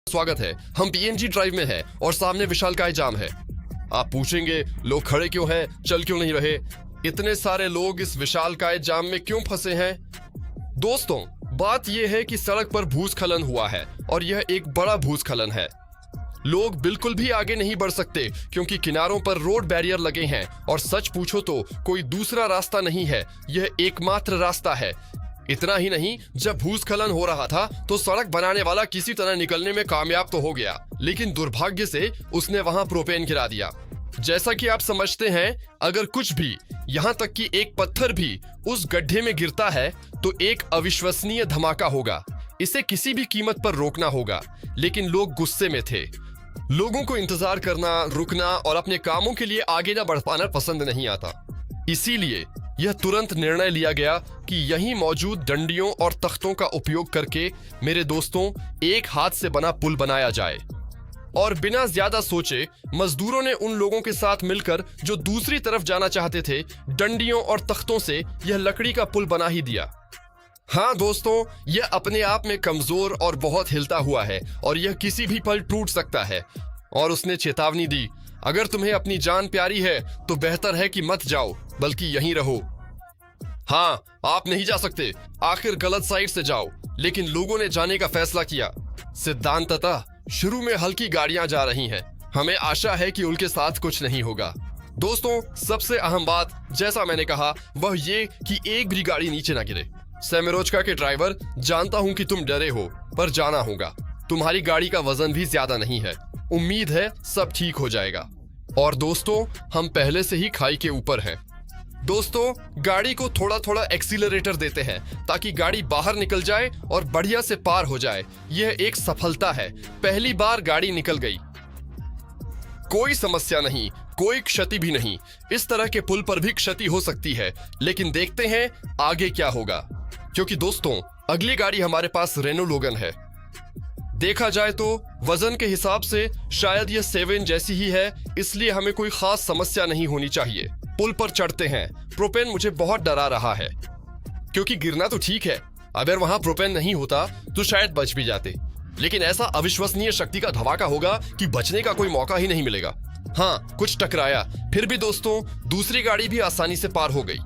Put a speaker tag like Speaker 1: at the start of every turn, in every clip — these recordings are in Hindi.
Speaker 1: स्वागत है। हम पीएनजी ड्राइव में हैं और सामने विशालकाय जाम है। आप पूछेंगे लोग खड़े क्यों हैं, चल क्यों नहीं रहे? इतने सारे लोग इस विशालकाय जाम में क्यों फंसे हैं? दोस्तों, बात यह है कि सड़क पर भूस्खलन हुआ है और यह एक बड़ा भूस्खलन है। लोग बिल्कुल भी आगे नहीं बढ़ सकते क्योंकि किनारों पर रोड बैरियर लगे हैं और सच पूछो तो कोई दूसरा रास्ता नहीं है, यह एकमात्र रास्ता है। इतना ही नहीं, जब भूस्खलन हो रहा था तो सड़क बनाने वाला किसी तरह निकलने में कामयाब तो हो गया, लेकिन दुर्भाग्य से उसने वहां प्रोपेन गिरा दिया। जैसा कि आप समझते हैं, अगर कुछ भी, यहाँ तक कि एक पत्थर भी उस गड्ढे में गिरता है तो एक अविश्वसनीय धमाका होगा। इसे किसी भी कीमत पर रोकना होगा, लेकिन लोग गुस्से में थे। लोगों को इंतजार करना, रुकना और अपने कामों के लिए आगे न बढ़ पाना पसंद नहीं आता। इसीलिए यह तुरंत निर्णय लिया गया कि यहीं मौजूद डंडियों और तख्तों का उपयोग करके मेरे दोस्तों एक हाथ से बना पुल बनाया जाए। और बिना ज्यादा सोचे मजदूरों ने उन लोगों के साथ मिलकर जो दूसरी तरफ जाना चाहते थे, डंडियों और तख्तों से यह लकड़ी का पुल बना ही दिया। हाँ दोस्तों, यह अपने आप में कमजोर और बहुत हिलता हुआ है और यह किसी भी पल टूट सकता है। और उसने चेतावनी दी, अगर तुम्हें अपनी जान प्यारी है तो बेहतर है कि मत जाओ, बल्कि यहीं रहो। हाँ, आप नहीं जा सकते, आखिर गलत साइड से जाओ। लेकिन लोगों ने जाने का फैसला किया। सिद्धांततः शुरू में हल्की गाड़ियां जा रही हैं। हमें आशा है कि उनके साथ कुछ नहीं होगा। दोस्तों, सबसे अहम बात, जैसा मैंने कहा, वह ये कि एक भी गाड़ी नीचे ना गिरे। सेमिरोचका के ड्राइवर, जानता हूं कि तुम डरे हो, पर जाना होगा। तुम्हारी गाड़ी का वजन भी ज्यादा नहीं है। उम्मीद है सब ठीक हो जाएगा। और दोस्तों, हम पहले से ही खाई के ऊपर हैं। दोस्तों, गाड़ी को थोड़ा थोड़ा एक्सीलरेटर देते हैं ताकि गाड़ी बाहर निकल जाए और बढ़िया से पार हो जाए। यह एक सफलता है। पहली बार गाड़ी निकल गई। कोई समस्या नहीं, कोई क्षति भी नहीं। इस तरह के पुल पर भी क्षति हो सकती है, लेकिन देखते हैं आगे क्या होगा। क्योंकि दोस्तों, अगली गाड़ी हमारे पास रेनो लोगन है। देखा जाए तो वजन के हिसाब से शायद यह 7 जैसी ही है, इसलिए हमें कोई खास समस्या नहीं होनी चाहिए। पुल पर चढ़ते हैं। प्रोपेन मुझे बहुत डरा रहा है, क्योंकि गिरना तो ठीक है, अगर वहां प्रोपेन नहीं होता तो शायद बच भी जाते, लेकिन ऐसा अविश्वसनीय शक्ति का धमाका होगा कि बचने का कोई मौका ही नहीं मिलेगा। हाँ, कुछ टकराया, फिर भी दोस्तों दूसरी गाड़ी भी आसानी से पार हो गई।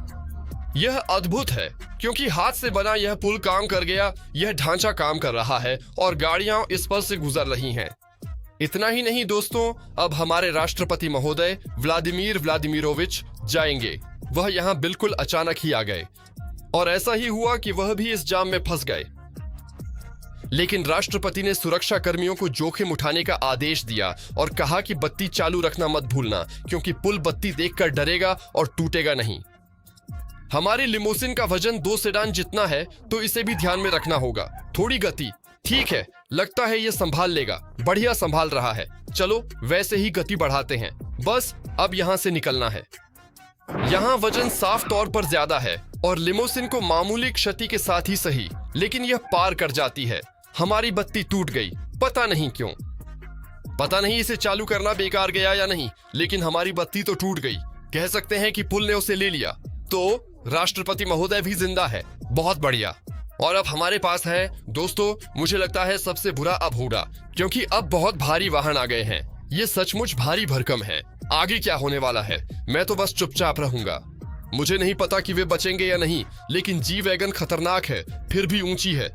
Speaker 1: यह अद्भुत है, क्योंकि हाथ से बना यह पुल काम कर गया। यह ढांचा काम कर रहा है और गाड़ियां इस पर से गुजर रही हैं। इतना ही नहीं दोस्तों, अब हमारे राष्ट्रपति महोदय व्लादिमीर व्लादिमीरोविच जाएंगे। वह यहाँ बिल्कुल अचानक ही आ गए और ऐसा ही हुआ कि वह भी इस जाम में फंस गए। लेकिन राष्ट्रपति ने सुरक्षा कर्मियों को जोखिम उठाने का आदेश दिया और कहा कि बत्ती चालू रखना मत भूलना, क्योंकि पुल बत्ती देखकर डरेगा और टूटेगा नहीं। हमारी लिमोसिन का वजन 2 सेडान जितना है, तो इसे भी ध्यान में रखना होगा। थोड़ी गति ठीक है, लगता है ये संभाल लेगा। बढ़िया संभाल रहा है। चलो वैसे ही गति बढ़ाते हैं। बस अब यहाँ से निकलना है। यहाँ वजन साफ तौर पर ज्यादा है और लिमोसिन को मामूली क्षति के साथ ही सही, लेकिन यह पार कर जाती है। हमारी बत्ती टूट गई, पता नहीं क्यों। पता नहीं इसे चालू करना बेकार गया या नहीं, लेकिन हमारी बत्ती तो टूट गई। कह सकते हैं कि पुल ने उसे ले लिया। तो राष्ट्रपति महोदय भी जिंदा है। बहुत बढ़िया। और अब हमारे पास है दोस्तों, मुझे लगता है सबसे बुरा अब होगा, क्योंकि अब बहुत भारी वाहन आ गए हैं। ये सचमुच भारी भरकम है। आगे क्या होने वाला है, मैं तो बस चुपचाप रहूंगा। मुझे नहीं पता कि वे बचेंगे या नहीं, लेकिन जी वैगन खतरनाक है, फिर भी ऊंची है।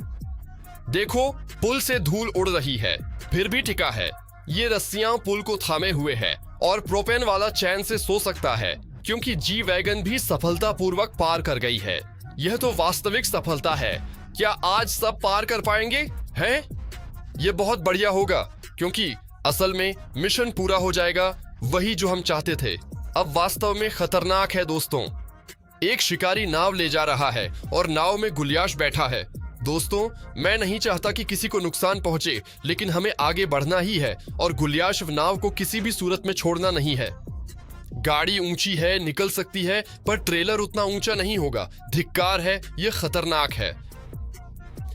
Speaker 1: देखो, पुल से धूल उड़ रही है, फिर भी टिका है। ये रस्सियां पुल को थामे हुए हैं और प्रोपेन वाला चैन से सो सकता है, क्योंकि जी वैगन भी सफलतापूर्वक पार कर गई है। यह तो वास्तविक सफलता है। क्या आज सब पार कर पाएंगे? हैं? यह बहुत बढ़िया होगा, क्योंकि असल में मिशन पूरा हो जाएगा, वही जो हम चाहते थे। अब वास्तव में खतरनाक है दोस्तों। एक शिकारी नाव ले जा रहा है और नाव में गुलियाश बैठा है। दोस्तों, मैं नहीं चाहता कि किसी को नुकसान पहुंचे, लेकिन हमें आगे बढ़ना ही है और गुलियाश नाव को किसी भी सूरत में छोड़ना नहीं है। गाड़ी ऊंची है, निकल सकती है, पर ट्रेलर उतना ऊंचा नहीं होगा। धिक्कार है, यह खतरनाक है।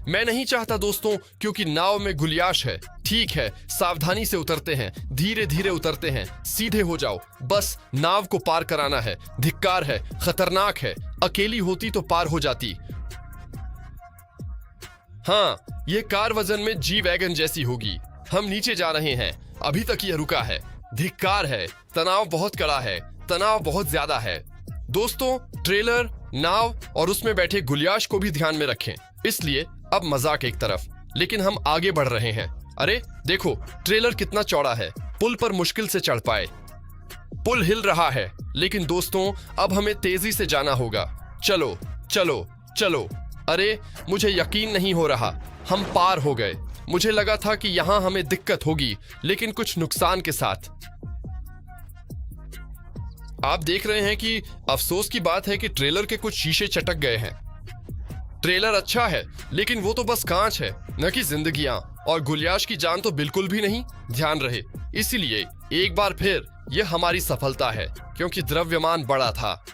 Speaker 1: मैं नहीं चाहता दोस्तों, क्योंकि नाव में गुलियाश है। ठीक है, सावधानी से उतरते हैं, धीरे धीरे उतरते हैं। सीधे हो जाओ, बस नाव को पार कराना है। धिक्कार है, खतरनाक है। अकेली होती तो पार हो जाती। हाँ, ये कार वजन में जी वैगन जैसी होगी। हम नीचे जा रहे हैं, अभी तक यह रुका है। धिक्कार है, तनाव बहुत कड़ा है, तनाव बहुत ज्यादा है। दोस्तों, ट्रेलर, नाव और उसमें बैठे गुलियाश को भी ध्यान में रखें। इसलिए अब मजाक एक तरफ, लेकिन हम आगे बढ़ रहे हैं। अरे देखो, ट्रेलर कितना चौड़ा है, पुल पर मुश्किल से चढ़ पाए। पुल हिल रहा है, लेकिन दोस्तों अब हमें तेजी से जाना होगा। चलो चलो चलो। अरे मुझे यकीन नहीं हो रहा, हम पार हो गए। मुझे लगा था कि यहाँ हमें दिक्कत होगी, लेकिन कुछ नुकसान के साथ। आप देख रहे हैं कि अफसोस की बात है कि ट्रेलर के कुछ शीशे चटक गए हैं। ट्रेलर अच्छा है, लेकिन वो तो बस कांच है, न कि जिंदगियां। और गुलियाश की जान तो बिल्कुल भी नहीं, ध्यान रहे। इसीलिए एक बार फिर यह हमारी सफलता है, क्योंकि द्रव्यमान बड़ा था।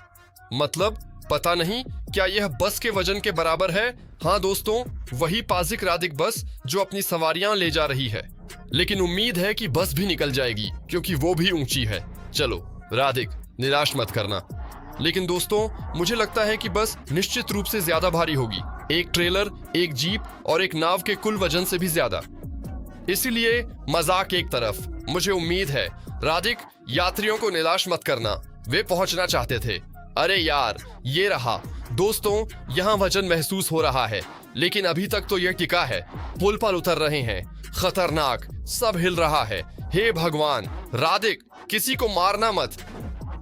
Speaker 1: मतलब पता नहीं क्या यह बस के वजन के बराबर है। हाँ दोस्तों, वही पाजिक रादिक बस जो अपनी सवारियां ले जा रही है। लेकिन उम्मीद है कि बस भी निकल जाएगी, क्योंकि वो भी ऊंची है। चलो रादिक, निराश मत करना। लेकिन दोस्तों, मुझे लगता है कि बस निश्चित रूप से ज्यादा भारी होगी, एक ट्रेलर, एक जीप और एक नाव के कुल वजन से भी ज्यादा। इसीलिए मजाक एक तरफ, मुझे उम्मीद है रादिक, यात्रियों को निराश मत करना, वे पहुंचना चाहते थे। अरे यार, ये रहा। दोस्तों, यहाँ वजन महसूस हो रहा है, लेकिन अभी तक तो यह टिका है। पुल पर उतर रहे हैं, खतरनाक, सब हिल रहा है। हे भगवान, रादिक, किसी को मारना मत,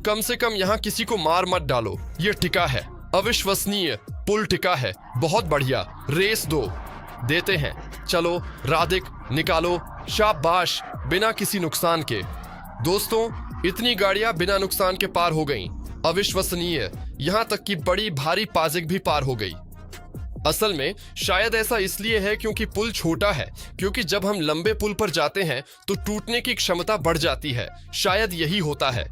Speaker 1: कम से कम यहाँ किसी को मार मत डालो। यह टिका है, अविश्वसनीय, पुल टिका है। बहुत बढ़िया, रेस दो, देते हैं। चलो रादिक, निकालो, शाबाश, बिना किसी नुकसान के। दोस्तों, इतनी गाड़ियां बिना नुकसान के पार हो गईं। अविश्वसनीय, यहाँ तक कि बड़ी भारी पाजिक भी पार हो गई। असल में शायद ऐसा इसलिए है क्योंकि पुल छोटा है, क्योंकि जब हम लंबे पुल पर जाते हैं तो टूटने की क्षमता बढ़ जाती है। शायद यही होता है।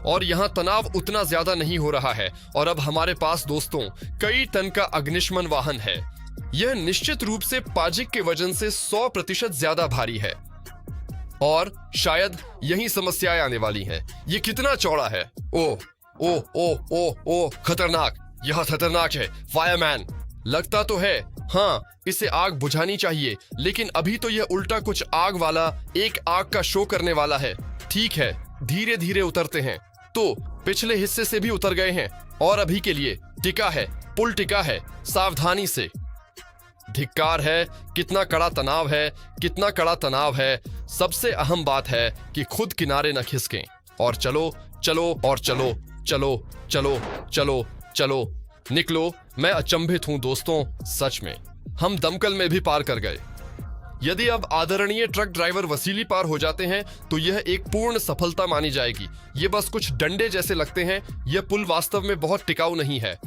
Speaker 1: और यहाँ तनाव उतना ज्यादा नहीं हो रहा है। और अब हमारे पास दोस्तों कई टन का अग्निशमन वाहन है। यह निश्चित रूप से पाजिक के वजन से 100% ज्यादा भारी है। और शायद यही समस्याएं आने वाली हैं। ये कितना चौड़ा है। ओह ओह ओह ओह ओह, खतरनाक, यह खतरनाक है। फायरमैन, लगता तो है, हाँ, इसे आग बुझानी चाहिए, लेकिन अभी तो यह उल्टा कुछ आग वाला, एक आग का शो करने वाला है। ठीक है, धीरे धीरे उतरते हैं। तो पिछले हिस्से से भी उतर गए हैं और अभी के लिए टिका है, पुल टिका है, सावधानी से। धिक्कार है, कितना कड़ा तनाव है, कितना कड़ा तनाव है। सबसे अहम बात है कि खुद किनारे न खिसकें। और चलो चलो और चलो चलो चलो चलो चलो, निकलो। मैं अचंभित हूं दोस्तों, सच में। हम दमकल में भी पार कर गए। यदि अब आदरणीय ट्रक ड्राइवर वसीली पार हो जाते हैं तो यह एक पूर्ण सफलता मानी जाएगी। ये बस कुछ डंडे जैसे लगते हैं। यह पुल वास्तव में बहुत टिकाऊ नहीं है,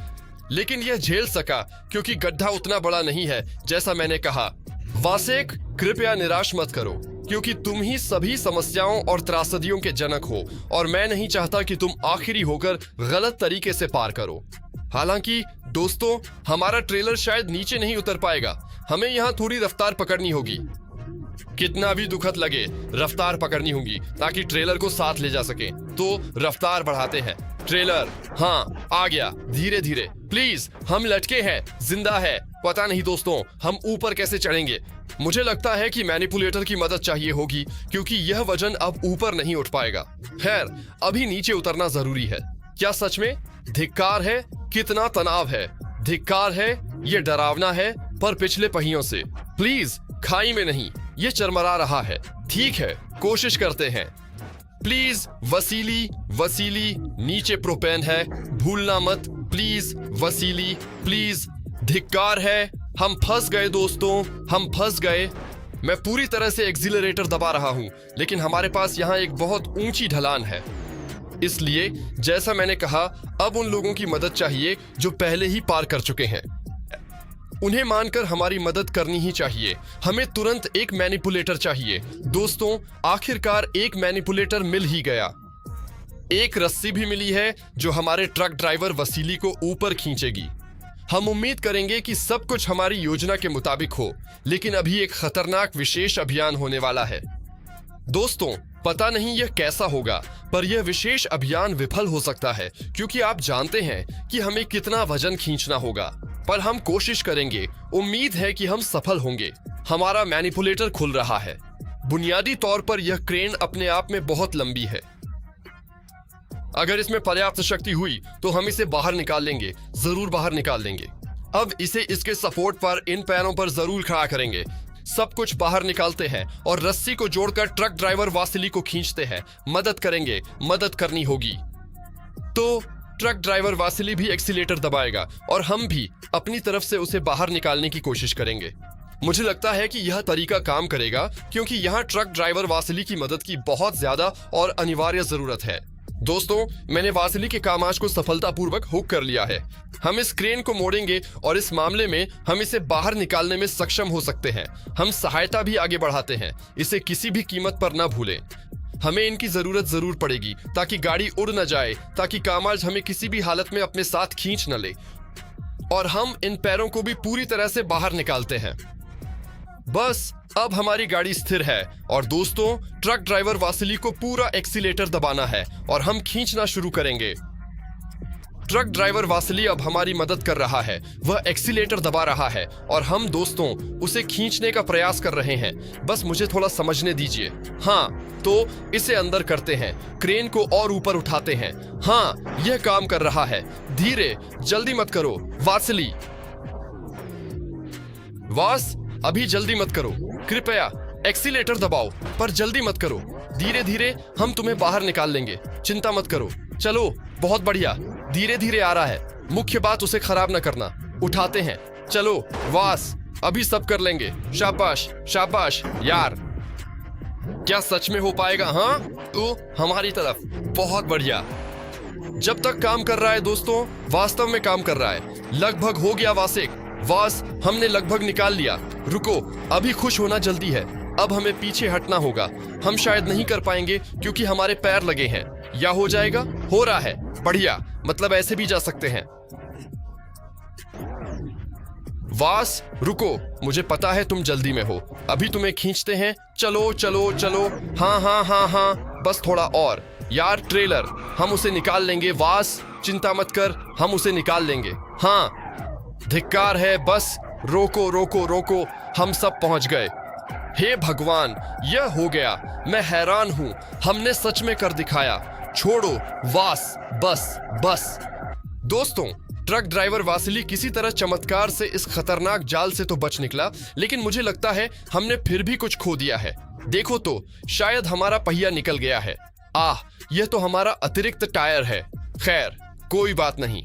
Speaker 1: लेकिन यह झेल सका क्योंकि गड्ढा उतना बड़ा नहीं है जैसा मैंने कहा। वासेक, कृपया निराश मत करो, क्योंकि तुम ही सभी समस्याओं और त्रासदियों के जनक हो, और मैं नहीं चाहता कि तुम आखिरी होकर गलत तरीके से पार करो। हालांकि दोस्तों, हमारा ट्रेलर शायद नीचे नहीं उतर पाएगा। हमें यहाँ थोड़ी रफ्तार पकड़नी होगी। कितना भी दुखद लगे, रफ्तार पकड़नी होगी ताकि ट्रेलर को साथ ले जा सके। तो रफ्तार बढ़ाते हैं। ट्रेलर, हाँ, आ गया। धीरे धीरे प्लीज, हम लटके हैं, जिंदा है। पता नहीं दोस्तों, हम ऊपर कैसे चढ़ेंगे। मुझे लगता है कि मैनिपुलेटर की मदद चाहिए होगी, क्योंकि यह वजन अब ऊपर नहीं उठ पाएगा। खैर, अभी नीचे उतरना जरूरी है। क्या सच में? धिक्कार है, कितना तनाव है। धिक्कार है, ये डरावना है, पर पिछले पहियों से। प्लीज, खाई में नहीं, ये चरमरा रहा है। ठीक है, कोशिश करते हैं। प्लीज वसीली, वसीली, नीचे प्रोपेन है, भूलना मत। Please Vasily, please. धिक्कार है, हम फंस गए दोस्तों, हम फंस गए। मैं पूरी तरह से एक्सीलरेटर दबा रहा हूं, लेकिन हमारे पास यहाँ एक बहुत ऊंची ढलान है। इसलिए जैसा मैंने कहा, अब उन लोगों की मदद चाहिए जो पहले ही पार कर चुके हैं। उन्हें मानकर हमारी मदद करनी ही चाहिए। हमें तुरंत एक मैनिपुलेटर चाहिए। दोस्तों, आखिरकार एक मैनिपुलेटर मिल ही गया। एक रस्सी भी मिली है जो हमारे ट्रक ड्राइवर वसीली को ऊपर खींचेगी। हम उम्मीद करेंगे कि सब कुछ हमारी योजना के मुताबिक हो, लेकिन अभी एक खतरनाक विशेष अभियान होने वाला है। दोस्तों, पता नहीं यह कैसा होगा, पर यह विशेष अभियान विफल हो सकता है, क्योंकि आप जानते हैं कि हमें कितना वजन खींचना होगा। पर हम कोशिश करेंगे। उम्मीद है कि हम सफल होंगे। हमारा मैनिपुलेटर खुल रहा है। बुनियादी तौर पर यह क्रेन अपने आप में बहुत लंबी है। अगर इसमें पर्याप्त शक्ति हुई तो हम इसे बाहर निकाल लेंगे, जरूर बाहर निकाल लेंगे। अब इसे इसके सपोर्ट पर इन पैरों पर जरूर खड़ा करेंगे। सब कुछ बाहर निकालते हैं और रस्सी को जोड़कर ट्रक ड्राइवर वासिली को खींचते हैं। मदद करेंगे, मदद करनी होगी। तो ट्रक ड्राइवर वासिली भी एक्सीलेटर दबाएगा और हम भी अपनी तरफ से उसे बाहर निकालने की कोशिश करेंगे। मुझे लगता है कि यह तरीका काम करेगा क्योंकि यहाँ ट्रक ड्राइवर वासिली की मदद की बहुत ज्यादा और अनिवार्य जरूरत है। दोस्तों, मैंने वासिली के कामाज को सफलतापूर्वक हुक कर लिया है। हम इस क्रेन को मोड़ेंगे और इस मामले में हम इसे बाहर निकालने में सक्षम हो सकते हैं। हम सहायता भी आगे बढ़ाते हैं, इसे किसी भी कीमत पर न भूलें। हमें इनकी जरूरत जरूर पड़ेगी ताकि गाड़ी उड़ न जाए, ताकि कामाज हमें किसी भी हालत में अपने साथ खींच न ले। और हम इन पैरों को भी पूरी तरह से बाहर निकालते हैं। बस अब हमारी गाड़ी स्थिर है और दोस्तों, ट्रक ड्राइवर वासिली को पूरा एक्सीलेटर दबाना है और हम खींचना शुरू करेंगे। ट्रक ड्राइवर वासिली अब हमारी मदद कर रहा है, वह एक्सीलेटर दबा रहा है और हम दोस्तों उसे खींचने का प्रयास कर रहे हैं। बस मुझे थोड़ा समझने दीजिए। हाँ, तो इसे अंदर करते हैं, क्रेन को और ऊपर उठाते हैं। हाँ, यह काम कर रहा है। धीरे, जल्दी मत करो वासिली। वास, अभी जल्दी मत करो, कृपया एक्सीलेटर दबाओ, पर जल्दी मत करो। धीरे धीरे हम तुम्हें बाहर निकाल लेंगे, चिंता मत करो। चलो, बहुत बढ़िया, धीरे धीरे आ रहा है। मुख्य बात उसे खराब न करना। उठाते हैं, चलो वास, अभी सब कर लेंगे। शाबाश शाबाश यार। क्या सच में हो पाएगा? हाँ, तो हमारी तरफ, बहुत बढ़िया। जब तक काम कर रहा है दोस्तों, वास्तव में काम कर रहा है। लगभग हो गया वासिक। वास, हमने लगभग निकाल लिया। रुको, अभी खुश होना जल्दी है। अब हमें पीछे हटना होगा। हम शायद नहीं कर पाएंगे क्योंकि हमारे पैर लगे हैं। या हो जाएगा? हो रहा है। बढ़िया, मतलब ऐसे भी जा सकते हैं। वास, रुको, मुझे पता है तुम जल्दी में हो। अभी तुम्हें खींचते हैं। चलो चलो चलो। हाँ हाँ हाँ हाँ, बस थोड़ा और। यार ट्रेलर, हम उसे निकाल लेंगे। वास, चिंता मत कर, हम उसे निकाल लेंगे। हाँ, धिक्कार है। बस रोको रोको रोको, हम सब पहुंच गए। हे भगवान, यह हो गया। मैं हैरान हूं, हमने सच में कर दिखाया। छोड़ो वास, बस बस। दोस्तों, ट्रक ड्राइवर वासिली किसी तरह चमत्कार से इस खतरनाक जाल से तो बच निकला, लेकिन मुझे लगता है हमने फिर भी कुछ खो दिया है। देखो तो, शायद हमारा पहिया निकल गया है। आह, यह तो हमारा अतिरिक्त टायर है। खैर, कोई बात नहीं।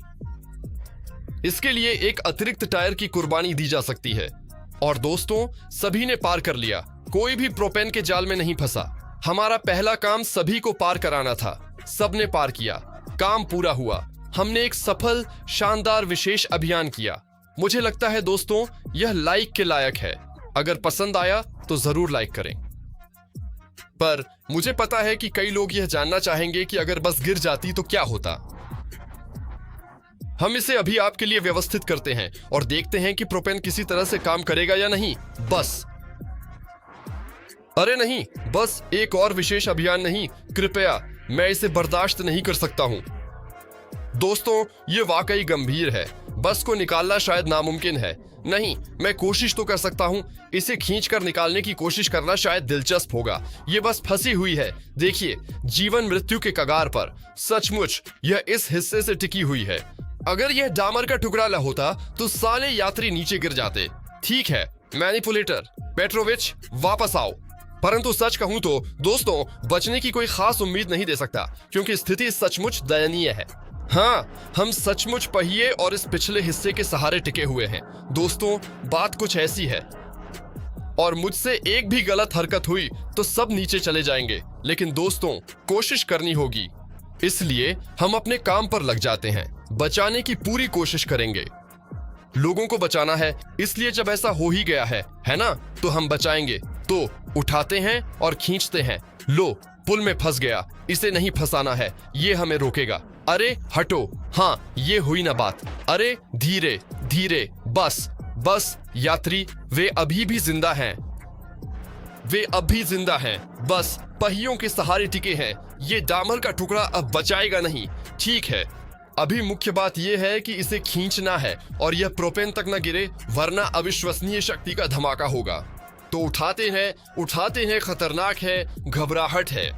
Speaker 1: इसके लिए एक अतिरिक्त टायर की कुर्बानी दी जा सकती है। और दोस्तों, सभी ने पार कर लिया। कोई भी प्रोपेन के जाल में नहीं फंसा। हमारा पहला काम सभी को पार कराना था। सबने पार किया, काम पूरा हुआ। हमने एक सफल, शानदार विशेष अभियान किया। मुझे लगता है दोस्तों, यह लाइक के लायक है। अगर पसंद आया तो जरूर लाइक करें। पर मुझे पता है कि कई लोग यह जानना चाहेंगे कि अगर बस गिर जाती तो क्या होता। हम इसे अभी आपके लिए व्यवस्थित करते हैं और देखते हैं कि प्रोपेन किसी तरह से काम करेगा या नहीं। बस, अरे नहीं, बस एक और विशेष अभियान नहीं, कृपया, मैं इसे बर्दाश्त नहीं कर सकता हूं। दोस्तों, ये वाकई गंभीर है। बस को निकालना शायद नामुमकिन है। नहीं, मैं कोशिश तो कर सकता हूं। इसे खींचकर निकालने की कोशिश करना शायद दिलचस्प होगा। ये बस फंसी हुई है। देखिए, जीवन मृत्यु के कगार पर। सचमुच यह इस हिस्से से टिकी हुई है। अगर यह डामर का टुकड़ा न होता तो सारे यात्री नीचे गिर जाते। ठीक है मैनिपुलेटर पेट्रोविच, वापस आओ। परंतु सच कहूं तो दोस्तों, बचने की कोई खास उम्मीद नहीं दे सकता क्योंकि स्थिति सचमुच दयनीय है। हाँ, हम सचमुच पहिए और इस पिछले हिस्से के सहारे टिके हुए हैं। दोस्तों, बात कुछ ऐसी है और मुझसे एक भी गलत हरकत हुई तो सब नीचे चले जाएंगे। लेकिन दोस्तों, कोशिश करनी होगी, इसलिए हम अपने काम पर लग जाते हैं। बचाने की पूरी कोशिश करेंगे। लोगों को बचाना है, इसलिए जब ऐसा हो ही गया है ना, तो हम बचाएंगे। तो उठाते हैं और खींचते हैं। लो, पुल में फंस गया। इसे नहीं फंसाना है, ये हमें रोकेगा। अरे हटो। हाँ, ये हुई ना बात। अरे धीरे धीरे, बस बस। यात्री, वे अभी भी जिंदा हैं। वे अब भी जिंदा हैं, बस पहियों के सहारे टिके हैं। ये डामर का टुकड़ा अब बचाएगा नहीं। ठीक है, अभी मुख्य बात यह है कि इसे खींचना है और यह प्रोपेन तक न गिरे, वरना अविश्वसनीय शक्ति का धमाका होगा। तो उठाते हैं, खतरनाक है, घबराहट है।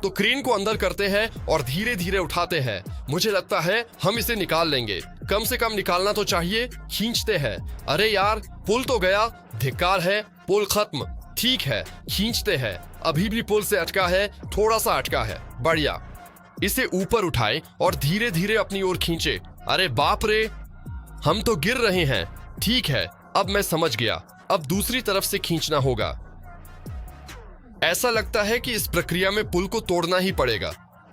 Speaker 1: तो क्रेन को अंदर करते हैं और धीरे धीरे उठाते हैं। मुझे लगता है हम इसे निकाल लेंगे, कम से कम निकालना तो चाहिए। खींचते हैं। अरे यार, पुल तो गया। धिक्कार है, पुल खत्म। ठीक है, खींचते हैं। अभी भी पुल से अटका है, थोड़ा सा अटका है। बढ़िया। इसे ऊपर उठाए और धीरे धीरे अपनी ओर खींचे। अरे बाप रे, हम तो गिर रहे हैं। ठीक है, अब मैं समझ गया। अब दूसरी तरफ से खींचना होगा। ऐसा लगता है कि इस प्रक्रिया में पुल को तोड़ना ही पड़ेगा।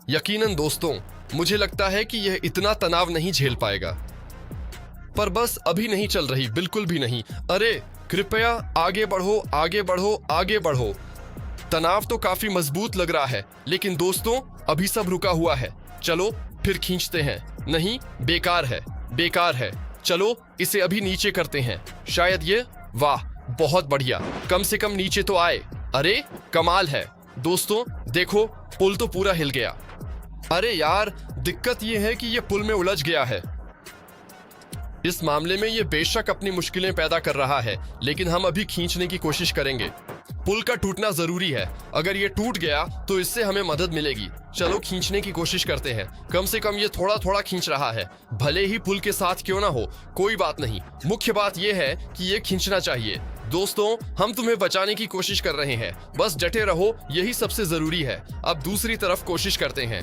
Speaker 1: यकीनन दोस्तों, मुझे लगता है कि यह इतना तनाव नहीं झेल पाएगा। पर बस अभी नहीं चल रही, बिल्कुल भी नहीं। अरे कृपया आगे बढ़ो, आगे बढ़ो, आगे बढ़ो। तनाव तो काफी मजबूत लग रहा है, लेकिन दोस्तों अभी सब रुका हुआ है। चलो फिर खींचते हैं। नहीं, बेकार है, बेकार है। चलो इसे अभी नीचे करते हैं। शायद ये, वाह बहुत बढ़िया, कम से कम नीचे तो आए। अरे कमाल है दोस्तों, देखो पुल तो पूरा हिल गया। अरे यार, दिक्कत ये है कि ये पुल में उलझ गया है। इस मामले में ये बेशक अपनी मुश्किलें पैदा कर रहा है, लेकिन हम अभी खींचने की कोशिश करेंगे। पुल का टूटना जरूरी है। अगर ये टूट गया तो इससे हमें मदद मिलेगी। चलो खींचने की कोशिश करते हैं। कम से कम ये थोड़ा थोड़ा खींच रहा है, भले ही पुल के साथ क्यों ना हो, कोई बात नहीं। मुख्य बात यह है कि ये खींचना चाहिए। दोस्तों, हम तुम्हें बचाने की कोशिश कर रहे हैं, बस डटे रहो, यही सबसे जरूरी है। अब दूसरी तरफ कोशिश करते हैं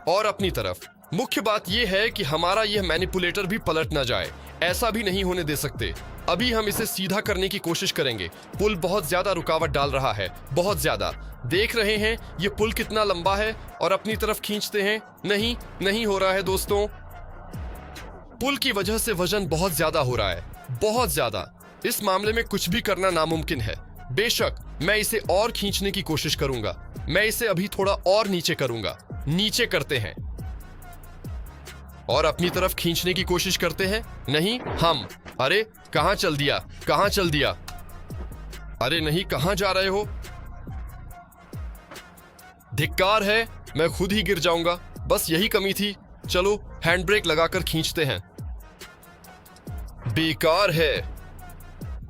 Speaker 1: और अपनी तरफ। मुख्य बात यह है कि हमारा यह मैनिपुलेटर भी पलट ना जाए। ऐसा भी नहीं होने दे सकते। अभी हम इसे सीधा करने की कोशिश करेंगे। पुल बहुत ज्यादा रुकावट डाल रहा है, बहुत ज्यादा। देख रहे हैं ये पुल कितना लंबा है, और अपनी तरफ खींचते हैं। नहीं, नहीं हो रहा है दोस्तों। पुल की वजह से वजन बहुत ज्यादा हो रहा है, बहुत ज्यादा। इस मामले में कुछ भी करना नामुमकिन है। बेशक मैं इसे और खींचने की कोशिश करूंगा। मैं इसे अभी थोड़ा और नीचे करूंगा। नीचे करते हैं और अपनी तरफ खींचने की कोशिश करते हैं। नहीं, हम, अरे कहां चल दिया, कहां चल दिया। अरे नहीं, कहां जा रहे हो। धिक्कार है, मैं खुद ही गिर जाऊंगा। बस यही कमी थी। चलो हैंड ब्रेक लगाकर खींचते हैं। बेकार है।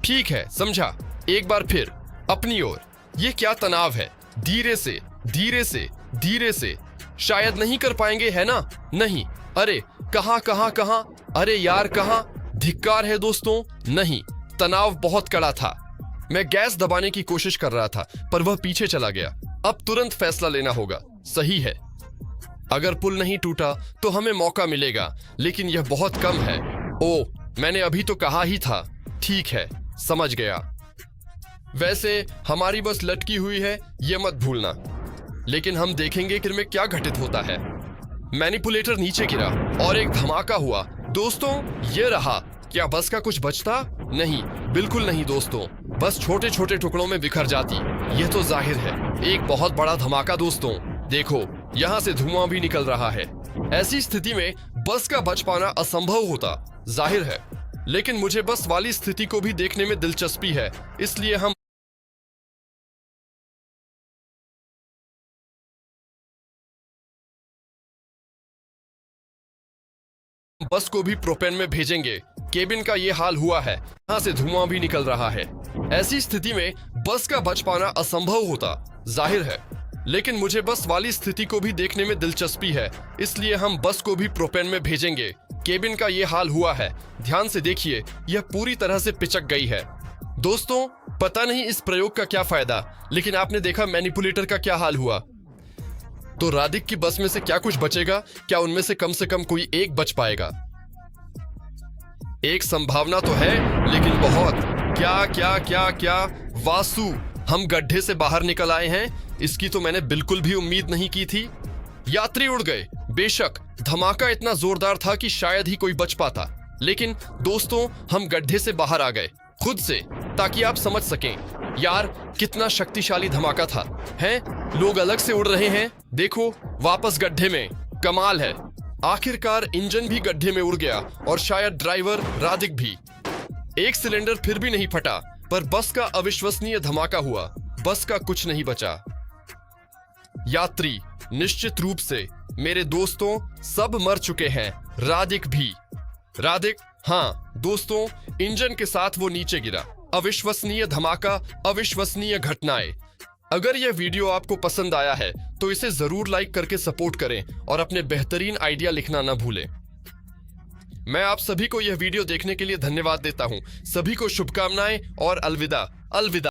Speaker 1: ठीक है, समझा। एक बार फिर अपनी ओर। ये क्या तनाव है। धीरे से, धीरे से, धीरे से। शायद नहीं कर पाएंगे, है ना। नहीं, अरे कहां कहां कहां। अरे यार, कहां। धिक्कार है दोस्तों। नहीं, तनाव बहुत कड़ा था। मैं गैस दबाने की कोशिश कर रहा था, पर वह पीछे चला गया। अब तुरंत फैसला लेना होगा। सही है, अगर पुल नहीं टूटा तो हमें मौका मिलेगा, लेकिन यह बहुत कम है। ओह, मैंने अभी तो कहा ही था। ठीक है, समझ गया। वैसे हमारी बस लटकी हुई है, ये मत भूलना। लेकिन हम देखेंगे कि में क्या घटित होता है। मैनिपुलेटर नीचे गिरा और एक धमाका हुआ। दोस्तों ये रहा। क्या बस का कुछ बचता? नहीं, बिल्कुल नहीं दोस्तों। बस छोटे छोटे टुकड़ों में बिखर जाती। यह तो जाहिर है एक बहुत बड़ा धमाका। दोस्तों देखो, यहाँ से धुआं भी निकल रहा है। ऐसी स्थिति में बस का बच पाना असंभव होता, जाहिर है। लेकिन मुझे बस वाली स्थिति को भी देखने में दिलचस्पी है, इसलिए हम बस को भी प्रोपेन में भेजेंगे। केबिन का ये हाल हुआ है, यहाँ से धुआं भी निकल रहा है। ऐसी स्थिति में बस का बच पाना असंभव होता, जाहिर है। लेकिन मुझे बस वाली स्थिति को भी देखने में दिलचस्पी है, इसलिए हम बस को भी प्रोपेन में भेजेंगे। केबिन का ये हाल हुआ है, ध्यान से देखिए, यह पूरी तरह से पिचक गई है। दोस्तों पता नहीं इस प्रयोग का क्या फायदा, लेकिन आपने देखा मैनिपुलेटर का क्या हाल हुआ। तो राधिक की बस में से क्या कुछ बचेगा? क्या उनमें से कम कोई एक बच पाएगा? एक संभावना तो है, लेकिन बहुत। क्या क्या क्या क्या वासु, हम गड्ढे से बाहर निकल आए हैं। इसकी तो मैंने बिल्कुल भी उम्मीद नहीं की थी। यात्री उड़ गए। बेशक धमाका इतना जोरदार था कि शायद ही कोई बच पाता, लेकिन दोस्तों हम गड्ढे से बाहर आ गए खुद से, ताकि आप समझ सकें यार कितना शक्तिशाली धमाका था। हैं, लोग अलग से उड़ रहे हैं। देखो वापस गड्ढे में। कमाल है, आखिरकार इंजन भी गड्ढे में उड़ गया और शायद ड्राइवर राधिक भी। एक सिलेंडर फिर भी नहीं फटा, पर बस का अविश्वसनीय धमाका हुआ। बस का कुछ नहीं बचा। यात्री निश्चित रूप से, मेरे दोस्तों सब मर चुके हैं, राधिक भी। राधिक, हाँ दोस्तों, इंजन के साथ वो नीचे गिरा। अविश्वसनीय धमाका, अविश्वसनीय घटनाएं। अगर यह वीडियो आपको पसंद आया है तो इसे जरूर लाइक करके सपोर्ट करें और अपने बेहतरीन आइडिया लिखना न भूलें। मैं आप सभी को यह वीडियो देखने के लिए धन्यवाद देता हूं। सभी को शुभकामनाएं और अलविदा। अलविदा।